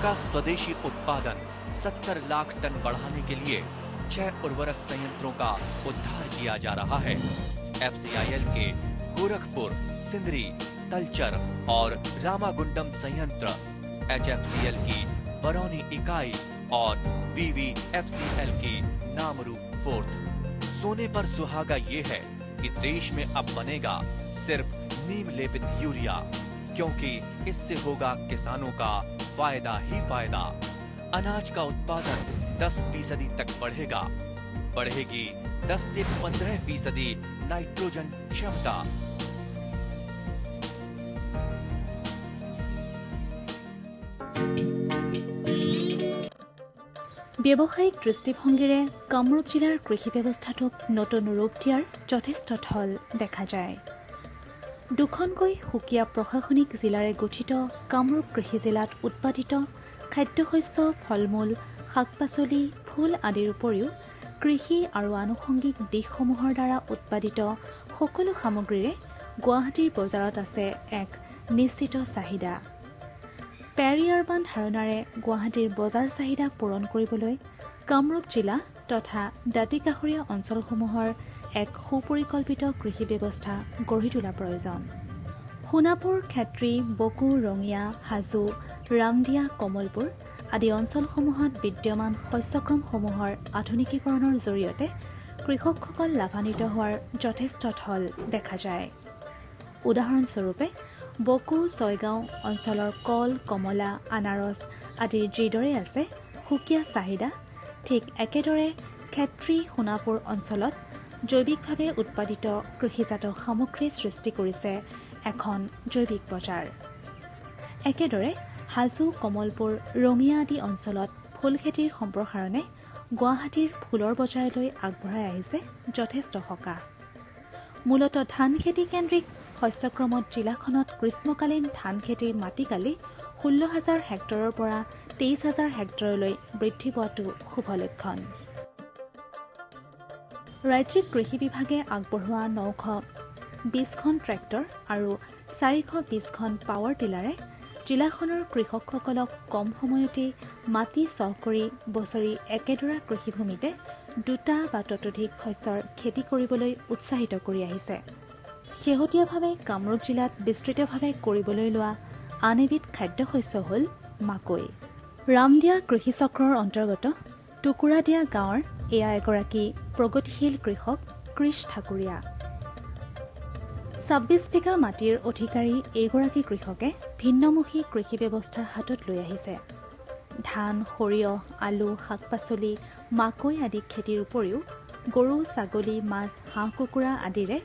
का स्वदेशी उत्पादन 70 लाख टन बढ़ाने के लिए 6 उर्वरक संयंत्रों का उद्धार किया जा रहा है। FCIL के गोरखपुर, सिंदरी, तलचर और रामागुंडम संयंत्र, HFCL की बरौनी इकाई और BVFCL की नामरू फोर्थ। सोने पर सुहागा ये है कि देश में अब बनेगा सिर्फ नीम लेपित यूरिया, क्योंकि इससे होगा किसानों का फायदा ही फायदा। अनाज का उत्पादन 10% तक बढ़ेगा। बढ़ेगी 10 से 15% नाइट्रोजन क्षमता। ব্যৱসায়িক দৃষ্টিভংগীৰে কামৰূপ জিলাৰ কৃষি ব্যৱস্থাটোক নতুন ৰূপ দিয়াৰ যথেষ্ট থল দেখা যায়। দুখনকৈ সুকীয়া প্ৰশাসনিক জিলাৰে গঠিত কামৰূপ কৃষি জিলাত উৎপাদিত খাদ্যশস্য, ফল-মূল, শাক-পাচলি, ফুল আদিৰ উপৰিও কৃষি আৰু আনুষংগিক দিশসমূহৰ দ্বাৰা উৎপাদিত সকলো সামগ্ৰীৰে গুৱাহাটীৰ বজাৰত আছে এক নিশ্চিত চাহিদা। পেৰি আৰবান ধাৰণাৰে গুৱাহাটীৰ বজাৰ চাহিদা পূৰণ কৰিবলৈ কামৰূপ জিলা তথা দাঁতিকাষৰীয়া অঞ্চলসমূহৰ এক সুপৰিকল্পিত কৃষি ব্যৱস্থা গঢ়ি তোলা প্ৰয়োজন। সোণাপুৰ, খেত্ৰী, বকো, ৰঙিয়া, হাজো, ৰামদিয়া, কমলপুৰ আদি অঞ্চলসমূহত বিদ্যমান শস্যক্ৰমসমূহৰ আধুনিকীকৰণৰ জৰিয়তে কৃষকসকল লাভান্বিত হোৱাৰ যথেষ্ট থল দেখা যায়। উদাহৰণস্বৰূপে বকো, ছয়গাঁও অঞ্চলৰ কল, কমলা, আনাৰস আদিৰ যিদৰে আছে সুকীয়া চাহিদা, ঠিক একেদৰে খেত্ৰী, সোণাপুৰ অঞ্চলত জৈৱিকভাৱে উৎপাদিত কৃষিজাত সামগ্ৰী সৃষ্টি কৰিছে এখন জৈৱিক বজাৰ। একেদৰে হাজো, কমলপুৰ, ৰঙিয়া আদি অঞ্চলত ফুল খেতিৰ সম্প্ৰসাৰণে গুৱাহাটীৰ ফুলৰ বজাৰলৈ আগবঢ়াই আহিছে যথেষ্ট সকাহ। মূলতঃ ধান খেতি কেন্দ্ৰিক শস্যক্ৰমত জিলাখনত গ্ৰীষ্মকালীন ধান খেতিৰ মাটিকালি 16,000 হেক্টৰৰ পৰা 23,000 হেক্টৰলৈ বৃদ্ধি পোৱাটো শুভ লক্ষণ। ৰাজ্যিক কৃষি বিভাগে আগবঢ়োৱা 920খন ট্ৰেক্টৰ আৰু 420খন পাৱাৰ টিলাৰে জিলাখনৰ কৃষকসকলক কম সময়তে মাটি চহ কৰি বছৰি একেডৰা কৃষিভূমিতে 2টা বা ততোধিক শস্যৰ খেতি কৰিবলৈ উৎসাহিত কৰি আহিছে। শেহতীয়াভাৱে কামৰূপ জিলাত বিস্তৃতভাৱে কৰিবলৈ লোৱা আন এবিধ খাদ্যশস্য হ'ল মাকৈ। ৰামদিয়া কৃষি চক্ৰৰ অন্তৰ্গত টুকুৰাদিয়া গাঁৱৰ এয়া এগৰাকী প্ৰগতিশীল কৃষক কৃষ ঠাকুৰীয়া। 26 বিঘা মাটিৰ অধিকাৰী এইগৰাকী কৃষকে ভিন্নমুখী কৃষি ব্যৱস্থা হাতত লৈ আহিছে। ধান, সৰিয়হ, আলু, শাক-পাচলি, মাকৈ আদি খেতিৰ উপৰিও গৰু, ছাগলী, মাছ, হাঁহ-কুকুৰা আদিৰে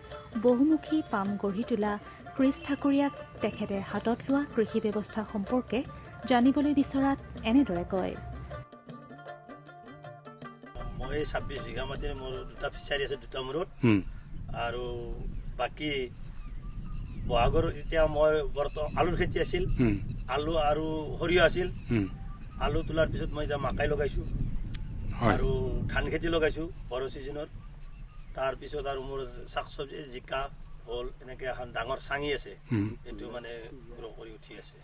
বহুমুখী পাম গঢ়ি তোলা কৃষ ঠাকুৰীয়াক তেখেতে হাতত লোৱা কৃষি ব্যৱস্থা সম্পৰ্কে জানিবলৈ বিচৰাত এনেদৰে কয়। মই 26 বিঘা মাটিৰ মোৰ 2টা ফিচাৰী আছে, 2টা মূৰত, আৰু বাকী বহাগৰ এতিয়া মই আলুৰ খেতি আছিল, আলু আৰু সৰিয়হ আছিল। আলু তোলাৰ পিছত মই এতিয়া মাকৈ লগাইছোঁ আৰু ধান খেতি লগাইছোঁ বড়ো ছিজনত। তাৰপিছত আৰু মোৰ শাক চব্জি, জিকা, ভোল এনেকৈ এখন ডাঙৰ চাঙি আছে, এইটো মানে গ্ৰ' কৰি উঠি আছে।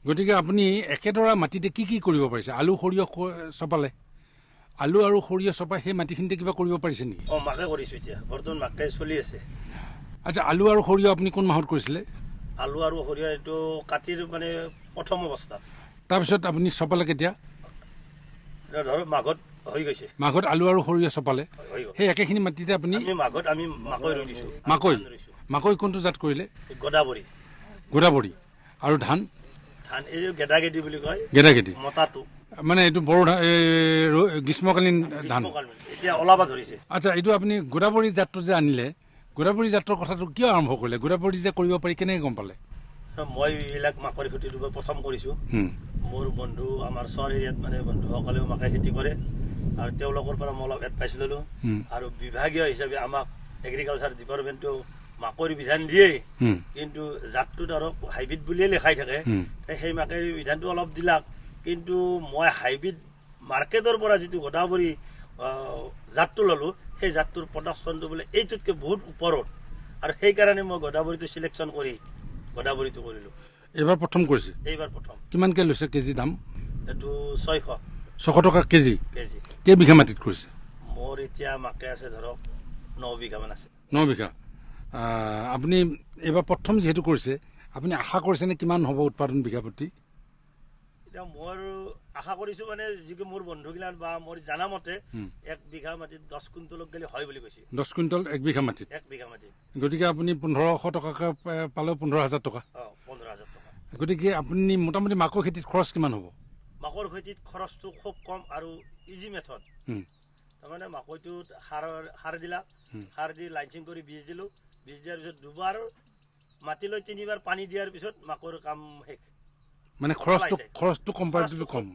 গতিকে আপুনি একেডৰা মাটিতে কি কি কৰিব পাৰিছে? আলু, সৰিয়হ চপালে, আলু আৰু সৰিয়হ চপাই সেই মাটিখিনিতে কিবা কৰিব পাৰিছে নেকি? মাকৈ কৰিছোঁ এতিয়া, বৰ্তমান মাকৈ চলি আছে। আচ্ছা, আলু আৰু সৰিয়হ আপুনি কোন মাহত কৰিছিলে? আলু আৰু সৰিয়হ এইটো কাতিৰ মানে প্ৰথম অৱস্থাত। তাৰপিছত আপুনি চপালে কেতিয়া? ধৰক মাঘত হৈ গৈছে। মাঘত আলু আৰু সৰিয়হ চপালে, সেই একেখিনি মাটিতে আপুনি? মাঘত আমি মাকৈ ৰুই দিছোঁ। মাকৈ কোনটো জাত কৰিলে? গোদাবৰী। আৰু ধান? ধান এই গেদাগেদি বুলি কয়, গেদাগেদি মতাটো, মানে এইটো বড়ো গ্ৰীষ্মকালীন ধান, এতিয়া ওলাবা ধৰিছে। আচ্ছা, এইটো আপুনি গোদাবৰী জাতটো যে আনিলে, গোদাবৰী জাতৰ কথাটো কিয় আৰম্ভ কৰিলে? গোদাবৰী যে কৰিব পাৰি কেনেকৈ গম পালে? মই এইবিলাক মাকৈ খেতিটো প্ৰথম কৰিছোঁ। মোৰ বন্ধু, আমাৰ চহৰ এৰিয়াত মানে বন্ধুসকলেও মাকৈ খেতি কৰে, আৰু তেওঁলোকৰ পৰা মই অলপ এডভাইচ ল'লোঁ। আৰু বিভাগীয় হিচাপে আমাক এগ্ৰিকালচাৰ ডিপাৰ্টমেণ্টেও মাকৈৰ বিধান দিয়ে, কিন্তু জাতটো ধৰক হাইব্ৰিড বুলিয়ে লেখাই থাকে। সেই মাকৈৰ বিধানটো অলপ দিলাক, কিন্তু মই হাইব্ৰিড মাৰ্কেটৰ পৰা যিটো গোদাবৰী জাতটো ল'লোঁ, সেই জাতটোৰ প্ৰডাকশ্যনটো বোলে এইটোতকৈ বহুত ওপৰত, আৰু সেইকাৰণে মই গোদাবৰীটো চিলেকশ্যন কৰি গোদাবৰীটো কৰিলোঁ। এইবাৰ প্ৰথম কৰিছে? এইবাৰ প্ৰথম। কিমানকৈ লৈছে কেজি দাম? এইটো 600 টকা কেজি কেজি। কেইবিঘা মাটিত কৰিছে? মোৰ এতিয়া মাকে আছে ধৰক 9 বিঘামান আছে। 9 বিঘা। আপুনি এইবাৰ প্ৰথম যিহেতু কৰিছে, আপুনি আশা কৰিছেনে কিমান হ'ব উৎপাদন বিঘা প্ৰতি? এতিয়া মই আশা কৰিছোঁ মানে যিটো মোৰ বন্ধুগিলান বা মোৰ জানা মতে 1 বিঘা মাটিত 10 কুইণ্টলক গ'লে হয় বুলি কৈছে। 10 কুইণ্টল 1 বিঘা মাটিত? 1 বিঘা মাটিত। গতিকে আপুনি 1500 টকাকৈ পালেও 15,000 টকা। 15,000 টকা। গতিকে আপুনি মোটামুটি মাকৈ খেতিত খৰচ কিমান হ'ব? মাকৈ খেতিত খৰচটো খুব কম আৰু ইজি মেথড। তাৰমানে মাকৈটোত সাৰ দিলা, সাৰ দি লাইনচিং কৰি বীজ দিলোঁ, বীজ দিয়াৰ পিছত 2বাৰ মাটি লৈ 3বাৰ পানী দিয়াৰ পিছত মাকৈৰ কাম শেষ। মানে খৰচটো কম্পাৰেটিভলি কম।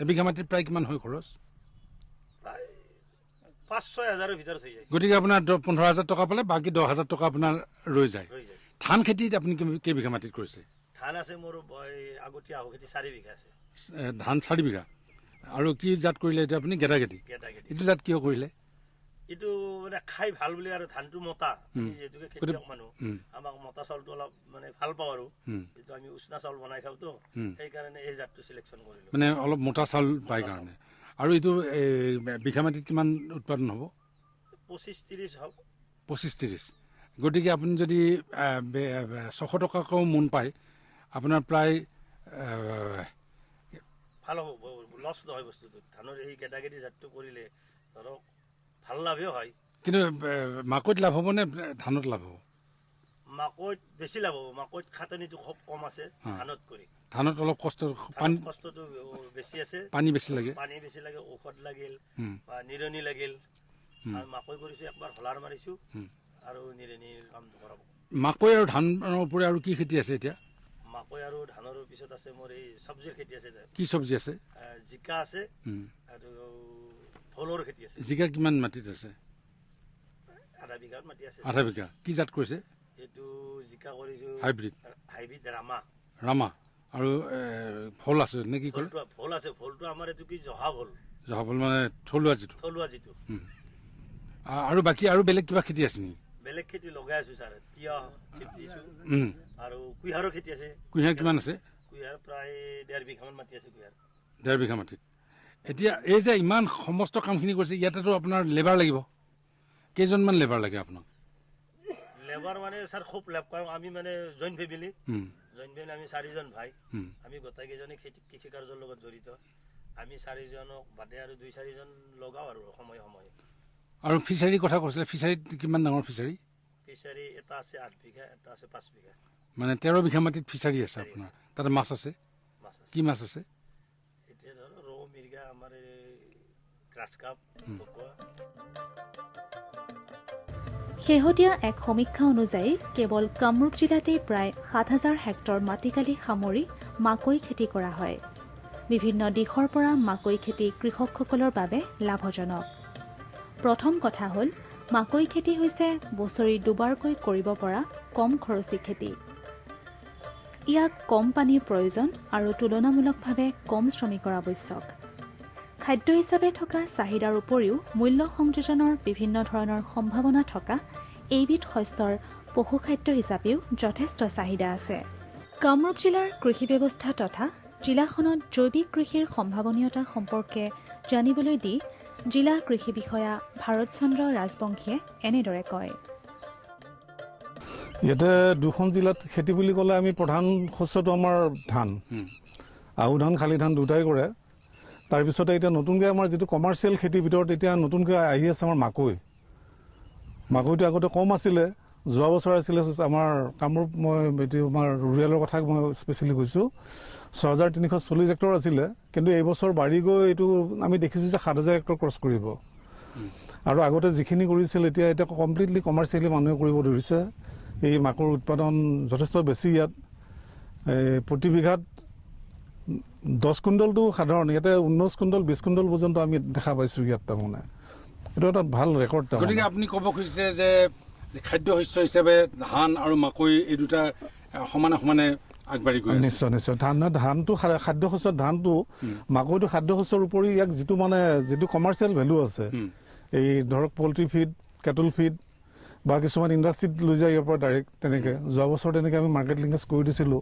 এবিঘা মাটিত প্ৰায় কিমান হয় খৰচ? প্ৰায় 5-6 হাজাৰৰ ভিতৰত হৈ যায়। গতিকে আপোনাৰ 15,000 টকা পালে বাকী 10,000 টকা আপোনাৰ ৰৈ যায়। ধান খেতিত আপুনি কেইবিঘা মাটিত কৰিছে? ধান আছে মোৰ আগতীয়া আহু খেতি 4 বিঘা আছে। ধান 4 বিঘা। আৰু কি জাত কৰিলে এতিয়া আপুনি? গেদাগেদি। এইটো জাত কিয় কৰিলে? এইটো মানে খাই ভাল বুলি আৰু ধানটো মতা, যিহেতুকে খেতিয়ক মানুহ আমাক মতা চাউলটো অলপ মানে ভাল পাওঁ আৰু এইটো আমি উষ্ণা চাউল বনাই খাওঁতো, সেইকাৰণে এই জাতটো চিলেকশ্যন কৰিলোঁ। মানে অলপ মোটা চাউল পাই কাৰণে। আৰু এইটো বিঘা মাটিত কিমান উৎপাদন হ'ব? 25-30 হ'ব। 25-30। গতিকে আপুনি যদি 600 টকাকৈ মোন পায়, আপোনাৰ প্ৰায় ভাল হ'ব, লছ নহয় বস্তুটো। ধানৰ এই গেদাগেদি জাতটো কৰিলে ধৰক ভাল লাভেই হয়। কিন্তু মাকৈত লাভ হ'ব নে ধানত লাভ হ'ব? মাকৈত বেছি লাভ হ'ব। মাকৈত খাটনিটো খুব কম আছে ধানত কৰি। ধানত অলপ কষ্টটো বেছি আছে, পানী বেছি লাগে, ঔষধ লাগিল বা নিৰণি লাগিল। আৰু মাকৈ কৰিছোঁ, একবাৰ হলাৰ মাৰিছোঁ আৰু নিৰণিৰ কামটো কৰাব। মাকৈ আৰু ধানৰ উপৰি আৰু কি খেতি আছে এতিয়া? মাকৈ আৰু ধানৰ পিছত আছে মোৰ এই চব্জিৰ খেতি আছে। কি চব্জি আছে? জিকা আছে আৰু ভোলৰ খেতি আছে। জিকা কিমান মাটিত আছে? আধা বিঘাত মাটি আছে। আধা বিঘা। কি জাত কৰিছে? এইটো জিকা কৰিছোঁ হাইব্ৰিড ৰামা। আৰু ভোল আছে নে কি ক'লে? ভোল আছে। ভোলটো আমাৰ এইটো কি জহা ভোল মানে থলুৱা যিটো। আৰু বাকী আৰু বেলেগ কিবা খেতি আছে নেকি? বেলেগ খেতি লগাই আছো ছাৰ। তিয়হ দিছোঁ আৰু কুঁহিয়াৰৰ খেতি আছে। কুঁহিয়াৰ কিমান আছে? কুঁহিয়াৰ প্ৰায় 1.5 বিঘামান মাটি আছে। কুঁহিয়াৰ 1.5 বিঘা মাটিত। এতিয়া এই যে ইমান সমস্ত কামখিনি কৰিছে, ইয়াতেতো আপোনাৰ লেবাৰ লাগিব। কেইজনমান লেবাৰ লাগে আপোনাক? লেবাৰ মানে ছাৰ খুব লেব কৰোঁ আমি, মানে জইণ্ট ফেমিলি। আমি 4জন ভাই। আমি গোটেইকেইজনে কৃষি কাৰ্যৰ লগত জড়িত। আমি 4জনক বাদে আৰু 2-4জন লগাওঁ আৰু সময়ে সময়ে। আৰু ফিচাৰীৰ কথা কৈছিলে, ফিচাৰীত কিমান ডাঙৰ ফিচাৰী? ফিচাৰী এটা আছে 8 বিঘা, এটা আছে 5 বিঘা। মানে 13 বিঘা মাটিত ফিচাৰী আছে আপোনাৰ। তাতে মাছ আছে? কি মাছ আছে? এতিয়া ধৰক ৰৌ, মিৰ্গা, আমাৰ গ্ৰাছ কাপ, ভকুৱা। শেহতীয়া এক সমীক্ষা অনুযায়ী কেৱল কামৰূপ জিলাতেই প্ৰায় 7,000 হেক্টৰ মাটিকালি সামৰি মাকৈ খেতি কৰা হয়। বিভিন্ন দিশৰ পৰা মাকৈ খেতি কৃষকসকলৰ বাবে লাভজনক। প্ৰথম কথা হ'ল, মাকৈ খেতি হৈছে বছৰি 2বাৰকৈ কৰিব পৰা কম খৰচী খেতি। ইয়াক কম পানীৰ প্ৰয়োজন আৰু তুলনামূলকভাৱে কম শ্ৰমিকৰ আৱশ্যক। খাদ্য হিচাপে থকা চাহিদাৰ উপৰিও মূল্য সংযোজনৰ বিভিন্ন ধৰণৰ সম্ভাৱনা থকা এইবিধ শস্যৰ পশুখাদ্য হিচাপেও যথেষ্ট চাহিদা আছে। কামৰূপ জিলাৰ কৃষি ব্যৱস্থা তথা জিলাখনত জৈৱিক কৃষিৰ সম্ভাৱনীয়তা সম্পৰ্কে জানিবলৈ দি জিলা কৃষি বিষয়া ভাৰত চন্দ্ৰ ৰাজবংশীয়ে এনেদৰে কয়। ইয়াতে 2খন জিলাত খেতি বুলি ক'লে আমি প্ৰধান শস্যটো আমাৰ ধান, আহু ধান, শালি ধান দুটাই কৰে। তাৰপিছতে এতিয়া নতুনকৈ আমাৰ যিটো কমাৰ্চিয়েল খেতিৰ ভিতৰত এতিয়া নতুনকৈ আহি আছে আমাৰ মাকৈ। মাকৈটো আগতে কম আছিলে, যোৱা বছৰ আছিলে আমাৰ কামৰূপ, মই এইটো আমাৰ ৰুৰেলৰ কথা মই স্পেচিয়েলি কৈছোঁ, 6,340 হেক্টৰ আছিলে। কিন্তু এইবছৰ বাঢ়ি গৈ এইটো আমি দেখিছোঁ যে 7,000 হেক্টৰ ক্ৰছ কৰিব। আৰু আগতে যিখিনি কৰিছিল এতিয়া কমপ্লিটলি কমাৰ্চিয়েলি মানুহে কৰিব ধৰিছে। এই মাকৰ উৎপাদন যথেষ্ট বেছি ইয়াত। প্ৰতি বিঘাত 10 কুইণ্টলটো সাধাৰণ, ইয়াতে 19 কুইণ্টল 20 কুইণ্টল পৰ্যন্ত আমি দেখা পাইছোঁ ইয়াত। তাৰমানে এইটো এটা ভাল ৰেকৰ্ড। গতিকে আপুনি ক'ব খুজিছে যে খাদ্য শস্য হিচাপে ধান আৰু মাকৈ এই দুটা সমানে সমানে আগবাঢ়ি গৈ আছে? নিশ্চয় নিশ্চয়। ধানটো খাদ্য শস্যৰ ধানটো, মাকৈটো খাদ্য শস্যৰ উপৰি ইয়াক যিটো কমাৰ্চিয়েল ভেলু আছে, এই ধৰক পল্ট্ৰি ফিড, কেটল ফিড বা কিছুমান ইণ্ডাষ্ট্ৰীত লৈ যায় ইয়াৰ পৰা ডাইৰেক্ট। তেনেকৈ যোৱা বছৰ তেনেকৈ আমি মাৰ্কেট লিংকেজ কৰি দিছিলোঁ।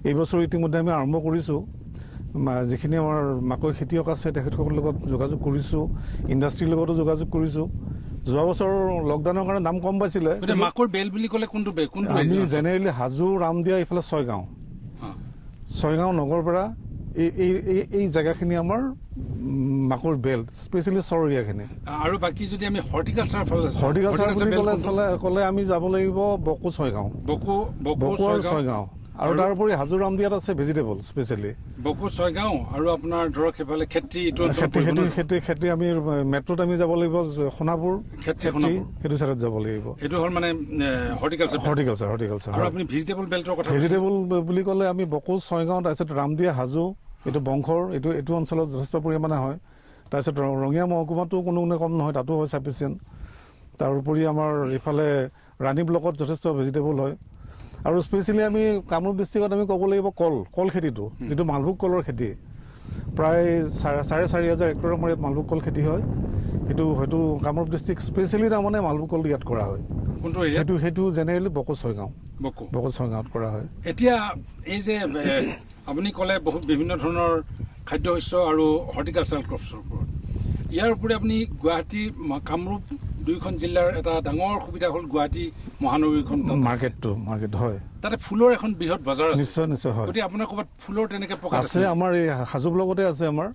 এইবছৰ ইতিমধ্যে আমি আৰম্ভ কৰিছোঁ। যিখিনি আমাৰ মাকৈ খেতিয়ক আছে তেখেতসকলৰ লগত যোগাযোগ কৰিছোঁ, ইণ্ডাষ্ট্ৰীৰ লগতো যোগাযোগ কৰিছোঁ। যোৱা বছৰ লকডাউনৰ কাৰণে দাম কম পাইছিলে। মাকৈ বেল বুলি ক'লে কোনটো বেল? আমি জেনেৰেলি হাজো, ৰামদিয়া, এইফালে ছয়গাঁও নগৰ পৰা এই জেগাখিনি আমাৰ মাকৈ বেল, স্পেচিয়েলি চৰ এৰিয়াখিনি। আৰু বাকী যদি আমি হৰ্টিকালচাৰ বুলি ক'লে আমি যাব লাগিব বকো ছয়গাঁও আৰু ছয়গাঁও, আৰু তাৰোপৰি হাজো ৰামদিয়াত আছে ভেজিটেবল স্পেচিয়েলি বকো ছয়গাঁও, আৰু আপোনাৰ ধৰক সেইফালে খেতি আমি মেট্ৰত আমি যাব লাগিব, সোণাপুৰ খেতি সেইটো চাইডত যাব লাগিব। এইটো হ'ল মানে হৰ্টিকালচাৰ। আৰু আপুনি ভেজিটেবল বেল্টৰ কথা ভেজিটেবল বুলি ক'লে আমি বকো ছয়গাঁও, তাৰপিছত ৰামদিয়া, হাজো, এইটো বংশৰ এইটো অঞ্চলত যথেষ্ট পৰিমাণে হয়। তাৰপিছত ৰঙিয়া মহকুমাতো কোনো কম নহয়, তাতো হয় চাফিচিয়েণ্ট। তাৰোপৰি আমাৰ এইফালে ৰাণী ব্লকত যথেষ্ট ভেজিটেবল হয়। আৰু স্পেচিয়েলি আমি কামৰূপ ডিষ্ট্ৰিক্টত আমি ক'ব লাগিব কল খেতিটো, যিটো মালভোগ কলৰ খেতি, প্ৰায় 4,500 হেক্টৰৰ আমাৰ ইয়াত মালভোগ কল খেতি হয়। সেইটো হয়তো কামৰূপ ডিষ্ট্ৰিক্ট স্পেচিয়েলি তাৰমানে মালভোগ কল ইয়াত কৰা হয়। সেইটো জেনেৰেলি বকো ছয়গাঁৱত কৰা হয়। এতিয়া এই যে আপুনি ক'লে বহুত বিভিন্ন ধৰণৰ খাদ্য শস্য আৰু হৰ্টিকালচাৰেল ক্ৰপছৰ ওপৰত, ইয়াৰ উপৰি আপুনি গুৱাহাটী কামৰূপ দুয়োখন জিলাৰ এটা ডাঙৰ সুবিধা হ'ল গুৱাহাটী মহানগৰীখন মাৰ্কেট হয়, তাতে ফুলৰ এখন বৃহৎ বজাৰ আছে। নিশ্চয় হয়। গতিকে আপোনাৰ ক'ৰবাত ফুলৰ তেনেকৈ প্ৰকাশ আছে? আমাৰ এই হাজো ব্লকতে আছে। আমাৰ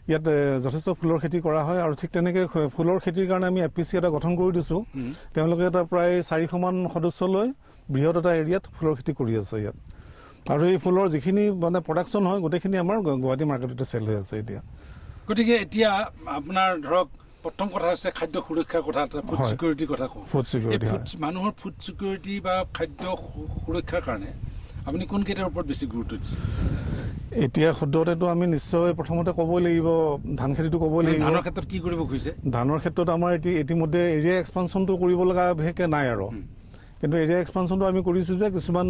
ইয়াত যথেষ্ট ফুলৰ খেতি কৰা হয়, আৰু ঠিক তেনেকৈ ফুলৰ খেতিৰ কাৰণে আমি APC এটা গঠন কৰি দিছোঁ। তেওঁলোকে এটা প্ৰায় 400মান সদস্য লৈ বৃহৎ এটা এৰিয়াত ফুলৰ খেতি কৰি আছে ইয়াত। আৰু এই ফুলৰ যিখিনি মানে প্ৰডাকশ্যন হয় গোটেইখিনি আমাৰ গুৱাহাটী মাৰ্কেটতে চেল হৈ আছে এতিয়া। গতিকে এতিয়া আপোনাৰ ধৰক প্ৰথম কথা হৈছে খাদ্য সুৰক্ষাৰ কথা, ফুড ছিকিউৰিটিৰ কথা কওঁ। মানুহৰ ফুড ছিকিউৰিটি বা খাদ্য সুৰক্ষাৰ কাৰণে আপুনি কোনকেইটাৰ ওপৰত বেছি গুৰুত্ব দিছে? এতিয়া সদ্যহতেতো আমি নিশ্চয় প্ৰথমতে ক'বই লাগিব ধান খেতিটো ক'বই লাগিব। ধানৰ ক্ষেত্ৰত কি কৰিব খুজিছে? ধানৰ ক্ষেত্ৰত আমাৰ ইতিমধ্যে এৰিয়া এক্সপানশ্যনটো কৰিব লগা বিশেষকৈ নাই আৰু, কিন্তু এৰিয়া এক্সপানশ্যনটো আমি কৰিছোঁ যে কিছুমান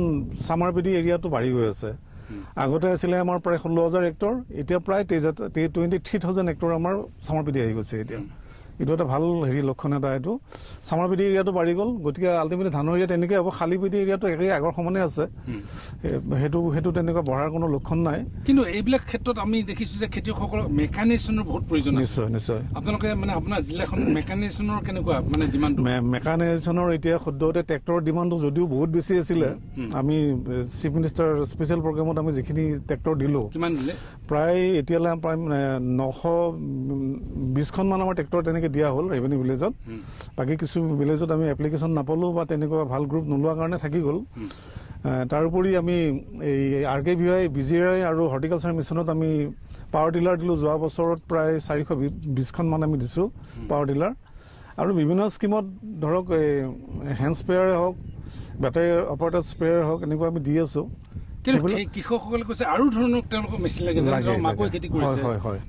চামাৰপেডি এৰিয়াটো বাঢ়ি গৈ আছে। আগতে আছিলে আমাৰ প্ৰায় 16,000 হেক্টৰ, এতিয়া প্ৰায় 23,000 হেক্টৰ আমাৰ চামাৰপেডি আহি গৈছে এতিয়া। এইটো এটা ভাল লক্ষণ এটা। এইটো চামাৰপেডি এৰিয়াটো বাঢ়ি গ'ল, গতিকে আল্টিমেটলি ধানৰ এৰিয়া তেনেকৈ হ'ব। খালীপেডি এৰিয়াটো একেই আগৰ সমানে আছে, সেইটো তেনেকুৱা বঢ়াৰ কোনো লক্ষণ নাই। কিন্তু এইবিলাক ক্ষেত্ৰত আমি দেখিছোঁ যে খেতিয়কসকলক মেকানাইজেশ্যনৰ বহুত প্ৰয়োজন। নিশ্চয় আপোনালোকে মানে আপোনাৰ জিলাখন মেকানাইজেশ্যনৰ কেনেকুৱা মানে ডিমাণ্ড? মেকানাইজেশ্যনৰ এতিয়া সদ্যহতে ট্ৰেক্টৰৰ ডিমাণ্ডটো যদিও বহুত বেছি আছিলে, আমি চিফ মিনিষ্টাৰ স্পেচিয়েল প্ৰগ্ৰেমত আমি যিখিনি ট্ৰেক্টৰ দিলোঁ, কিমান দিলে? প্ৰায় এতিয়ালৈ প্ৰায় 920খনমান আমাৰ ট্ৰেক্টৰ তেনেকৈ দিয়া হ'ল ৰেভিনিউ ভিলেজত। বাকী কিছু ভিলেজত আমি এপ্লিকেশ্যন নাপালোঁ বা তেনেকুৱা ভাল গ্ৰুপ নোলোৱাৰ কাৰণে থাকি গ'ল। তাৰোপৰি আমি এই RKVY, BGRI আৰু হৰ্টিকালচাৰ মিছনত আমি পাৱাৰ টিলাৰ দিলোঁ। যোৱা বছৰত প্ৰায় 420খনমান আমি দিছোঁ পাৱাৰ টিলাৰ। আৰু বিভিন্ন স্কিমত ধৰক এই হেণ্ড স্প্ৰেয়াৰে হওক, বেটাৰী অপাৰেটেড স্প্ৰেয়াৰ হওক, এনেকুৱা আমি দি আছোঁ। কিন্তু কৃষকসকলে কৈছে আৰু ধৰণৰ তেওঁলোকক মেচিন লাগে। মাকৈ খেতি কৰিছে,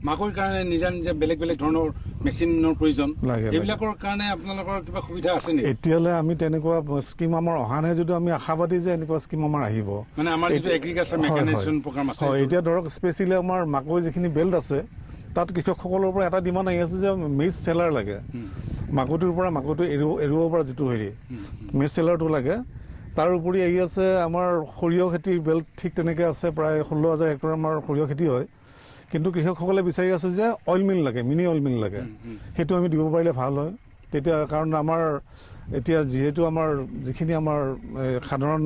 মাকৈৰ কাৰণে নিজা বেলেগ ধৰণৰ মেচিনৰ প্ৰয়োজন, এইবিলাকৰ কাৰণে আপোনালোকৰ কিবা সুবিধা আছে নেকি? এতিয়ালৈ আমি তেনেকুৱা স্কিম আমাৰ অহা নাই, যদিও আমি আশাবাদী যে এনেকুৱা স্কিম আমাৰ আহিব। মানে আমাৰ যিটো এগ্ৰিকালচাৰ মেকানাইজেশ্যন প্ৰগ্ৰাম আছে, এতিয়া ধৰক স্পেচিয়েলি আমাৰ মাকৈ যিখিনি বেল্ট আছে তাত কৃষকসকলৰ পৰা এটা ডিমাণ্ড আহি আছে যে মেজ চেলাৰ লাগে। মাকৈটোৰ পৰা মাকৈটো এৰুৱাব পৰা যিটো মেজ চেলাৰটো লাগে। তাৰ উপৰি আহি আছে আমাৰ সৰিয়হ খেতিৰ বেল্ট, ঠিক তেনেকৈ আছে। প্ৰায় 16,000 হেক্টৰ আমাৰ সৰিয়হ খেতি হয়, কিন্তু কৃষকসকলে বিচাৰি আছে যে অইল মিল লাগে, মিনি অইল মিল লাগে। সেইটো আমি দিব পাৰিলে ভাল হয় তেতিয়া, কাৰণ আমাৰ এতিয়া যিহেতু আমাৰ যিখিনি আমাৰ সাধাৰণ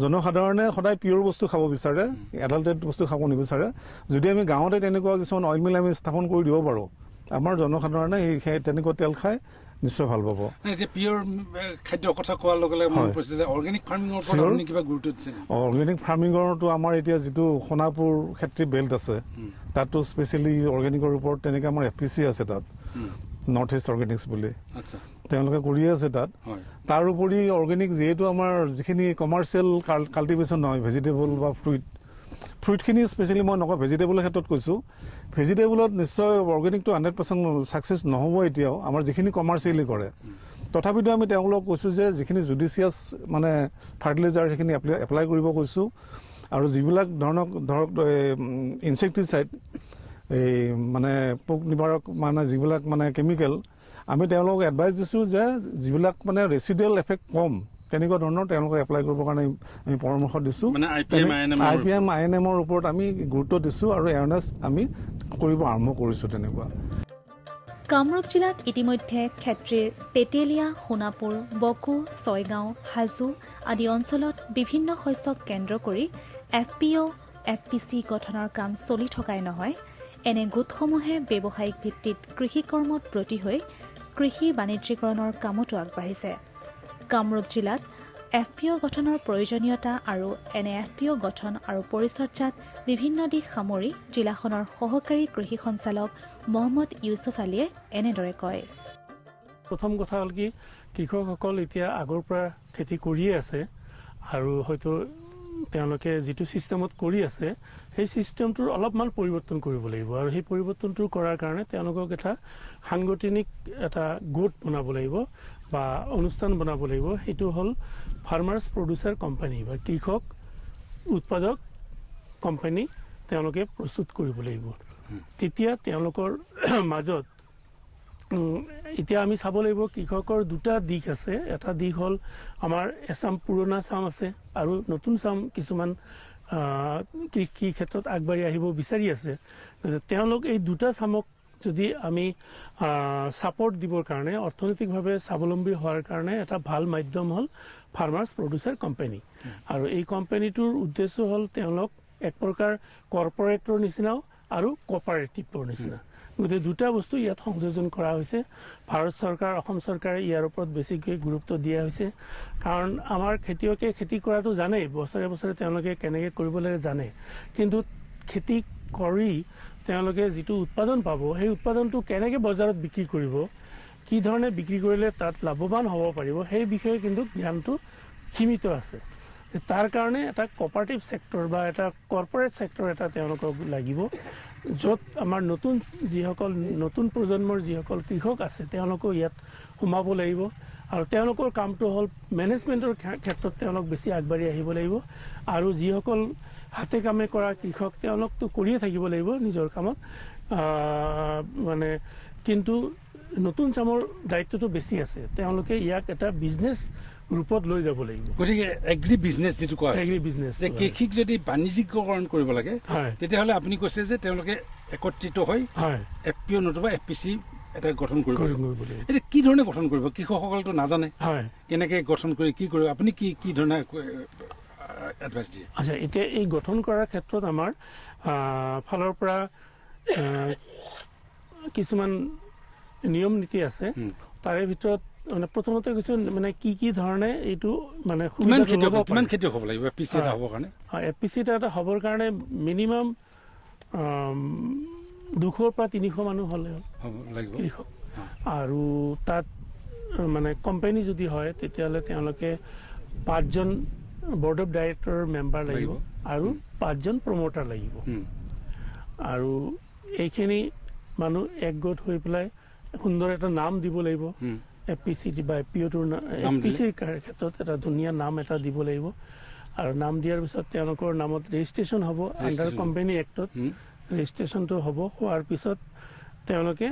জনসাধাৰণে সদায় পিয়ৰ বস্তু খাব বিচাৰে, এডাল্টেড বস্তু খাব নিবিচাৰে। যদি আমি গাঁৱতে তেনেকুৱা কিছুমান অইল মিল আমি স্থাপন কৰি দিব পাৰোঁ, আমাৰ জনসাধাৰণে সেই তেনেকুৱা তেল খাই নিশ্চয় ভাল পাব। এতিয়া পিয়ৰ খাদ্যৰ কথা কোৱাৰ লগে লগে মনত পৰিছে যে অৰ্গেনিক ফাৰ্মিঙৰ ওপৰত আপুনি কিবা গুৰুত্ব দিছে? অৰ্গেনিক ফাৰ্মিঙৰতো আমাৰ এতিয়া যিটো সোণাপুৰ খেতি বেল্ট আছে, তাতো স্পেচিয়েলি অৰ্গেনিকৰ ওপৰত তেনেকৈ আমাৰ FPC আছে তাত, নৰ্থ ইষ্ট অৰ্গেনিক্স বুলি, তেওঁলোকে কৰিয়ে আছে তাত। তাৰ উপৰি অৰ্গেনিক যিহেতু আমাৰ যিখিনি কমাৰ্চিয়েল কাল্টিভেশ্যন হয়, ভেজিটেবল বা ফ্ৰুইটখিনি স্পেচিয়েলি মই নকওঁ, ভেজিটেবলৰ ক্ষেত্ৰত কৈছোঁ। ভেজিটেবলত নিশ্চয় অৰ্গেনিকটো 100% ছাকচেছ নহ'ব এতিয়াও, আমাৰ যিখিনি কমাৰ্চিয়েলি কৰে। তথাপিতো আমি তেওঁলোকক কৈছোঁ যে যিখিনি জুডিচিয়াছ মানে ফাৰ্টিলাইজাৰ সেইখিনি এপ্লাই কৰিব কৈছোঁ। আৰু যিবিলাক ধৰক ইনচেক্টিচাইড, এই মানে পোক নিবাৰক মানে যিবিলাক মানে কেমিকেল, আমি তেওঁলোকক এডভাইচ দিছোঁ যে যিবিলাক মানে ৰেচিডুৱেল এফেক্ট কম, তেনেকুৱা ধৰণৰ তেওঁলোকক এপ্লাই কৰিবৰ কাৰণে আমি পৰামৰ্শ দিছোঁ। মানে IPM INM ৰ ওপৰত আমি গুৰুত্ব দিছোঁ আৰু এৱাৰনেছ আমি কৰিব আৰম্ভ কৰিছোঁ তেনেকুৱা। কামৰূপ জিলাত ইতিমধ্যে খেত্ৰীৰ তেতেলীয়া, সোণাপুৰ, বকো, ছয়গাঁও, হাজো আদি অঞ্চলত বিভিন্ন শস্যক কেন্দ্ৰ কৰি FPO, FPC গঠনৰ কাম চলি থকাই নহয়, এনে গোটসমূহে ব্যৱসায়িক ভিত্তিত কৃষি কৰ্মত ব্ৰতী হৈ কৃষি বাণিজ্যিকৰণৰ কামতো আগবাঢ়িছে। কামৰূপ জিলাত FPO গঠনৰ প্ৰয়োজনীয়তা আৰু এনে FPO গঠন আৰু পৰিচৰ্যাত বিভিন্ন দিশ সামৰি জিলাখনৰ সহকাৰী কৃষি সঞ্চালক মহম্মদ ইউছুফ আলীয়ে এনেদৰে কয়। প্ৰথম কথা হ'ল কি কৃষকসকল এতিয়া আগৰ পৰা খেতি কৰিয়ে আছে আৰু হয়তো তেওঁলোকে যিটো ছিষ্টেমত কৰি আছে সেই ছিষ্টেমটোৰ অলপমান পৰিৱৰ্তন কৰিব লাগিব আৰু সেই পৰিৱৰ্তনটো কৰাৰ কাৰণে তেওঁলোকক এটা সাংগঠনিক এটা গোট বনাব লাগিব বা অনুষ্ঠান বনাব লাগিব। সেইটো হ'ল ফাৰ্মাৰ্ছ প্ৰডিউচাৰ কোম্পানী বা কৃষক উৎপাদক কোম্পানী তেওঁলোকে প্ৰস্তুত কৰিব লাগিব। তেতিয়া তেওঁলোকৰ মাজত এতিয়া আমি চাব লাগিব কৃষকৰ দুটা দিশ আছে। এটা দিশ হ'ল আমাৰ এচাম পুৰণা চাম আছে আৰু নতুন চাম কিছুমান কৃষি ক্ষেত্ৰত আগবাঢ়ি আহিব বিচাৰি আছে। তেওঁলোক এই দুটা চামক যদি আমি ছাপৰ্ট দিবৰ কাৰণে অৰ্থনৈতিকভাৱে স্বাৱলম্বী হোৱাৰ কাৰণে এটা ভাল মাধ্যম হ'ল ফাৰ্মাৰ্ছ প্ৰডিউচাৰ কোম্পানী। আৰু এই কোম্পানীটোৰ উদ্দেশ্য হ'ল তেওঁলোক এক প্ৰকাৰ কৰ্পৰেটৰ নিচিনাও আৰু কোঅপাৰেটিভৰ নিচিনা। গতিকে দুটা বস্তু ইয়াত সংযোজন কৰা হৈছে। ভাৰত চৰকাৰ, অসম চৰকাৰে ইয়াৰ ওপৰত বেছিকৈ গুৰুত্ব দিয়া হৈছে। কাৰণ আমাৰ খেতিয়কে খেতি কৰাটো জানেই, বছৰে বছৰে তেওঁলোকে কেনেকৈ কৰিব লাগে জানে, কিন্তু খেতি কৰি তেওঁলোকে যিটো উৎপাদন পাব সেই উৎপাদনটো কেনেকৈ বজাৰত বিক্ৰী কৰিব, কি ধৰণে বিক্ৰী কৰিলে তাত লাভৱান হ'ব পাৰিব, সেই বিষয়ে কিন্তু জ্ঞানটো সীমিত আছে। তাৰ কাৰণে এটা কোঅপাৰেটিভ ছেক্টৰ বা এটা কৰ্পৰেট ছেক্টৰ এটা তেওঁলোকক লাগিব, য'ত আমাৰ নতুন প্ৰজন্মৰ যিসকল কৃষক আছে তেওঁলোকেও ইয়াত সোমাব লাগিব। আৰু তেওঁলোকৰ কামটো হ'ল মেনেজমেণ্টৰ ক্ষেত্ৰত তেওঁলোক বেছি আগবাঢ়ি আহিব লাগিব। আৰু যিসকল হাতে কামে কৰা কৃষক তেওঁলোকতো কৰিয়ে থাকিব লাগিব নিজৰ কামত, মানে কিন্তু নতুন চামৰ দায়িত্বটো বেছি আছে। তেওঁলোকে ইয়াক এটা বিজনেছ ৰূপত লৈ যাব লাগিব। গতিকে এগ্ৰি বিজনেছ যিটো কোৱা এগ্ৰি বিজনেছ, কৃষিক যদি বাণিজ্যিকৰণ কৰিব লাগে তেতিয়াহ'লে আপুনি কৈছে যে তেওঁলোকে একত্ৰিত হৈ FPO নতুবা FPC এটা গঠন কৰিব লাগিব। এতিয়া কি ধৰণে গঠন কৰিব? কৃষকসকলতো নাজানে কেনেকৈ গঠন কৰি কি কৰিব, আপুনি কি ধৰণে এডভাইচ দিয়ে? আচ্ছা, এতিয়া এই গঠন কৰাৰ ক্ষেত্ৰত আমাৰ ফালৰ পৰা কিছুমান নিয়ম নীতি আছে। তাৰে ভিতৰত মানে প্ৰথমতে কিছু মানে কি ধৰণে এইটো মানে কিমান খেতিয়ক হ'ব লাগিব FPC এটা হ'বৰ কাৰণে? FPC এটা হ'বৰ কাৰণে মিনিমাম 200 পৰা 300 মানুহ হ'লে লাগিব কৃষক। আৰু তাত মানে কোম্পানী যদি হয় তেতিয়াহ'লে তেওঁলোকে 5জন বৰ্ড অফ ডাইৰেক্টৰ মেম্বাৰ লাগিব আৰু 5জন প্ৰমোটাৰ লাগিব। আৰু এইখিনি মানুহ একগোট হৈ পেলাই সুন্দৰ এটা নাম দিব লাগিব। FPC বা FPOটোৰ FPCৰ ক্ষেত্ৰত এটা ধুনীয়া নাম এটা দিব লাগিব। আৰু নাম দিয়াৰ পিছত তেওঁলোকৰ নামত ৰেজিষ্ট্ৰেশ্যন হ'ব, আণ্ডাৰ কোম্পানী এক্টত ৰেজিষ্ট্ৰেশ্যনটো হ'ব। হোৱাৰ পিছত তেওঁলোকে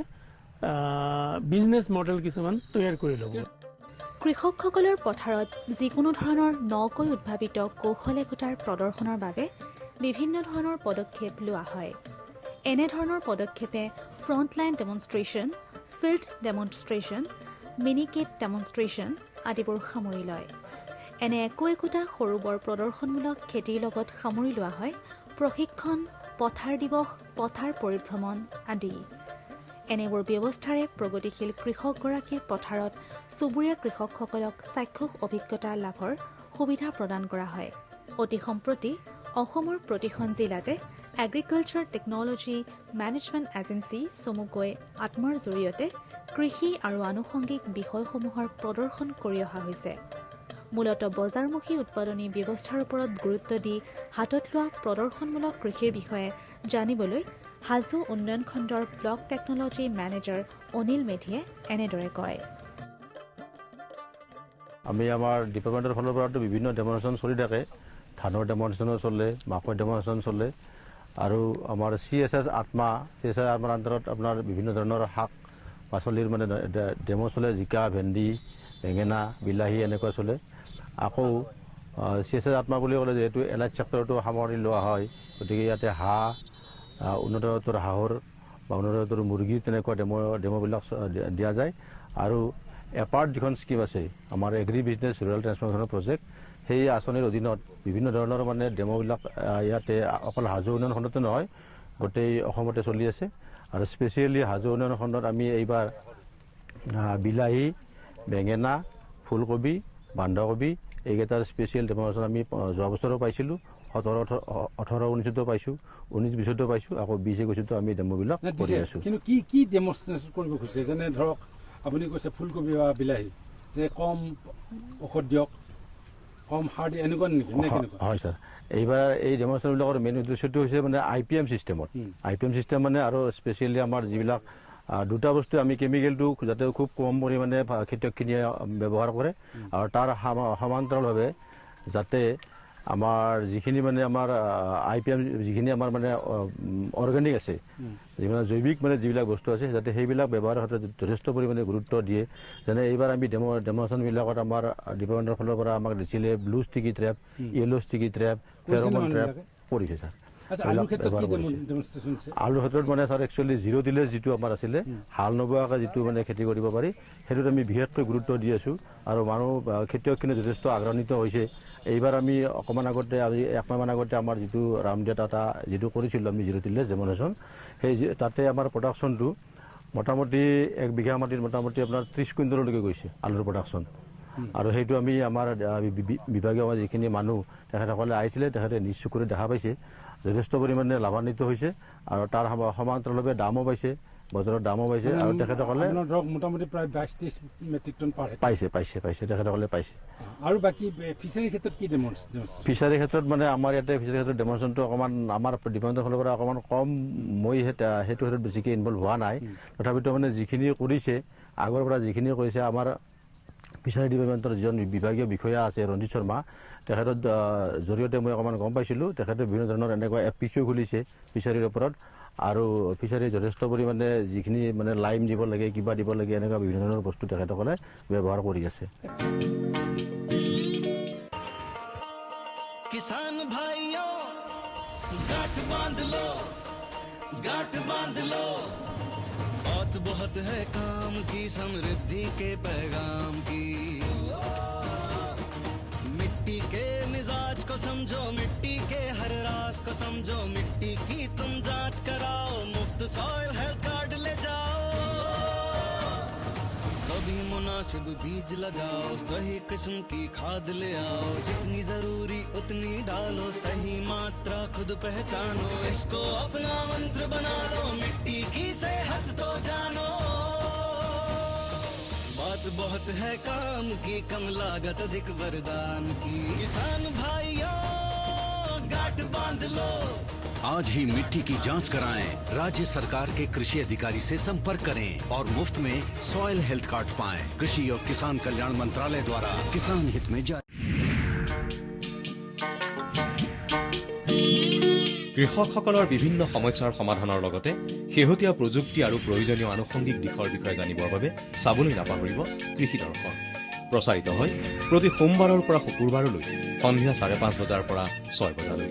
বিজনেছ মডেল কিছুমান তৈয়াৰ কৰি ল'ব। কৃষকসকলৰ পথাৰত যিকোনো ধৰণৰ নকৈ উদ্ভাৱিত কৌশল একোটাৰ প্ৰদৰ্শনৰ বাবে বিভিন্ন ধৰণৰ পদক্ষেপ লোৱা হয়। এনেধৰণৰ পদক্ষেপে frontline demonstration, field demonstration, Miniket demonstration আদিবোৰ সামৰি লয়। এনে একোটা সৰু বৰ প্ৰদৰ্শনমূলক খেতিৰ লগত সামৰি লোৱা হয় প্ৰশিক্ষণ, পথাৰ দিৱস, পথাৰ পৰিভ্ৰমণ আদি। এনেবোৰ ব্যৱস্থাৰে প্ৰগতিশীল কৃষকগৰাকীৰ পথাৰত চুবুৰীয়া কৃষকসকলক চাক্ষুষ অভিজ্ঞতা লাভৰ সুবিধা প্ৰদান কৰা হয়। অতি সম্প্ৰতি অসমৰ প্ৰতিখন জিলাতে এগ্ৰিকালচাৰ টেকন'লজি মেনেজমেণ্ট এজেঞ্চি চমুকৈ আত্মাৰ জৰিয়তে কৃষি আৰু আনুষংগিক বিষয়সমূহৰ প্ৰদৰ্শন কৰি অহা হৈছে। মূলতঃ বজাৰমুখী উৎপাদনী ব্যৱস্থাৰ ওপৰত গুৰুত্ব দি হাতত লোৱা প্ৰদৰ্শনমূলক কৃষিৰ বিষয়ে জানিবলৈ হাজো উন্নয়ন খণ্ডৰ ব্লক টেকন'লজি মেনেজাৰ অনিল মেধিয়ে এনেদৰে কয়। আমি আমাৰ ডিপাৰ্টমেণ্টৰ ফালৰ পৰাতো বিভিন্ন ডেমনষ্ট্ৰেশ্যন চলি থাকে। ধানৰ ডেমনষ্ট্ৰেশ্যনো চলে, মাকৈ ডেমনষ্ট্ৰেশ্যন চলে আৰু আমাৰ CSS আত্মাৰ আণ্ডাৰত আপোনাৰ বিভিন্ন ধৰণৰ শাক পাচলিৰ মানে ডেমো চলে, জিকা, ভেন্দি, বেঙেনা, বিলাহী এনেকুৱা চলে। আকৌ CSS আত্মা বুলি ক'লে যিহেতু এলাইট চেক্টৰটো সামৰি লোৱা হয়, গতিকে ইয়াতে হাঁহ, উন্নত জাতৰ হাঁহৰ বা উন্নত জাতৰ মুৰ্গী তেনেকুৱা ডেম'বিলাক দিয়া যায়। আৰু এপাৰ্ট যিখন স্কিম আছে আমাৰ এগ্ৰি বিজনেছ ৰুৰেল ট্ৰেন্সফৰ্মেশ্যনৰ প্ৰজেক্ট, সেই আঁচনিৰ অধীনত বিভিন্ন ধৰণৰ মানে ডেম'বিলাক ইয়াতে অকল হাজো উন্নয়ন খণ্ডতে নহয়, গোটেই অসমতে চলি আছে। আৰু স্পেচিয়েলি হাজো উন্নয়ন খণ্ডত আমি এইবাৰ বিলাহী, বেঙেনা, ফুলকবি, বন্ধাকবি এইকেইটাৰ স্পেচিয়েল ডেমনষ্ট্ৰেশ্যন আমি যোৱা বছৰো পাইছিলোঁ, 17, 18, 19তো পাইছোঁ, 19, 20তো পাইছোঁ, আকৌ 20, 21তো আমি ডেম'বিলাক কৰি আছোঁ। কিন্তু কি ডেমনষ্ট্ৰেশ্যন কৰিব খুজিছে? যেনে ধৰক আপুনি কৈছে ফুলকবি বা বিলাহী, যে কম ঔষধ দিয়ক, কম সাৰ দিয়ে, এনেকুৱা নেকি? হয় ছাৰ, এইবাৰ এই ডেমনষ্ট্ৰেশ্যনবিলাকৰ মেইন উদ্দেশ্যটো হৈছে মানে IPM চিষ্টেমত। IPM চিষ্টেম মানে আৰু স্পেচিয়েলি আমাৰ যিবিলাক দুটা বস্তু আমি কেমিকেলটো যাতে খুব কম পৰিমাণে খেতিয়কখিনিয়ে ব্যৱহাৰ কৰে, আৰু তাৰ সমান্তৰালভাৱে যাতে আমাৰ যিখিনি মানে আমাৰ IPM যিখিনি আমাৰ মানে অৰ্গেনিক আছে, যিবিলাক জৈৱিক মানে যিবিলাক বস্তু আছে, যাতে সেইবিলাক ব্যৱহাৰৰ ক্ষেত্ৰত যথেষ্ট পৰিমাণে গুৰুত্ব দিয়ে। যেনে এইবাৰ আমি ডেমনষ্ট্ৰেশ্যনবিলাকত আমাৰ ডিপাৰ্টমেণ্টৰ ফালৰ পৰা আমাক দিছিলে blue sticky trap, yellow sticky trap, pheromone trap কৰিছে ছাৰ। আলুৰ ক্ষেত্ৰত মানে ছাৰ একচুৱেলি 0 টিলেজ যিটো আমাৰ আছিলে, হাল নোবোৱাকৈ যিটো মানে খেতি কৰিব পাৰি, সেইটোত আমি বিশেষকৈ গুৰুত্ব দি আছোঁ, আৰু মানুহ খেতিয়কখিনি যথেষ্ট আগ্ৰহান্বিত হৈছে। এইবাৰ আমি অকণমান আগতে, আজি 1 মাহমান আগতে আমাৰ যিটো ৰামদিয়া টাটা যিটো কৰিছিলোঁ আমি 0 টিলেজ ডেমনষ্ট্ৰেশ্যন, সেই তাতে আমাৰ প্ৰডাকশ্যনটো মোটামুটি 1 বিঘা মাটিত মোটামুটি আপোনাৰ 30 কুইণ্টললৈকে গৈছে আলুৰ প্ৰডাকশ্যন। আৰু সেইটো আমি আমাৰ বিভাগীয় আমাৰ যিখিনি মানুহ তেখেতসকলে আহিছিলে, তেখেতে নিজ চকুৰে দেখা পাইছে, যথেষ্ট পৰিমাণে লাভান্বিত হৈছে, আৰু তাৰ সমান্তৰালভাৱে দামো পাইছে, বজাৰত দামো পাইছে, আৰু তেখেতসকলে মোটামুটি প্ৰায় 22-23 মেট্ৰিক টন পাইছে তেখেতসকলে পাইছে। আৰু বাকী ফিচাৰীৰ ক্ষেত্ৰত কি ডেমনষ্ট্ৰেশ্যন? ফিচাৰীৰ ক্ষেত্ৰত মানে আমাৰ ইয়াতে ফিচাৰীৰ ক্ষেত্ৰত ডেমনষ্ট্ৰেশ্যনটো অকণমান আমাৰ ডিপাৰ্টমেণ্টৰ ফালৰ পৰা অকণমান কম, মই সেইটো ক্ষেত্ৰত বেছিকৈ ইনভল্ভ হোৱা নাই। তথাপিতো মানে যিখিনি কৰিছে, আগৰ পৰা যিখিনি কৰিছে, আমাৰ ফিচাৰী ডিপাৰ্টমেণ্টৰ যিজন বিভাগীয় বিষয়া আছে ৰঞ্জিত শৰ্মা, তেখেতৰ জৰিয়তে মই অকণমান গম পাইছিলোঁ, তেখেতে বিভিন্ন ধৰণৰ এনেকুৱা FPCও খুলিছে ফিচাৰীৰ ওপৰত, আৰু ফিচাৰী যথেষ্ট পৰিমাণে যিখিনি মানে লাইম দিব লাগে, কিবা দিব লাগে, এনেকুৱা বিভিন্ন ধৰণৰ বস্তু তেখেতসকলে ব্যৱহাৰ কৰি আছে। किसान भाइयों गांठ बांध लो बात बहुत है काम की, समृद्धि के पैगाम की। मिट्टी के मिजाज को समझो, मिट्टी के हर राज को समझो, मिट्टी की तुम जांच कराओ, मुफ्त सॉइल हेल्थ कार्ड ले जाओ। कभी मुनासिब बीज लगाओ, सही किस्म की खाद ले आओ, जितनी जरूरी उतनी डालो, सही मात्रा खुद पहचानो, इसको अपना मंत्र बना लो, मिट्टी की सेहत तो जानो। बात बहुत है काम की, कम लागत अधिक वरदान की। किसान भाइयों गांठ बांध लो, आज ही मिट्टी की जांच कराएं, राज्य सरकार के कृषि अधिकारी से संपर्क करें और मुफ्त में सॉइल हेल्थ कार्ड पाएं। कृषि और किसान कल्याण मंत्रालय द्वारा किसान हित में जारी। কৃষকসকলৰ বিভিন্ন সমস্যাৰ সমাধানৰ লগতে শেহতীয়া প্ৰযুক্তি আৰু প্ৰয়োজনীয় আনুষংগিক দিশৰ বিষয়ে জানিবৰ বাবে চাবলৈ নাপাহৰিব কৃষি দৰ্শন। প্ৰচাৰিত হয় প্ৰতি সোমবাৰৰ পৰা শুকুৰবাৰলৈ সন্ধিয়া 5:30 বজাৰ পৰা 6 বজালৈ।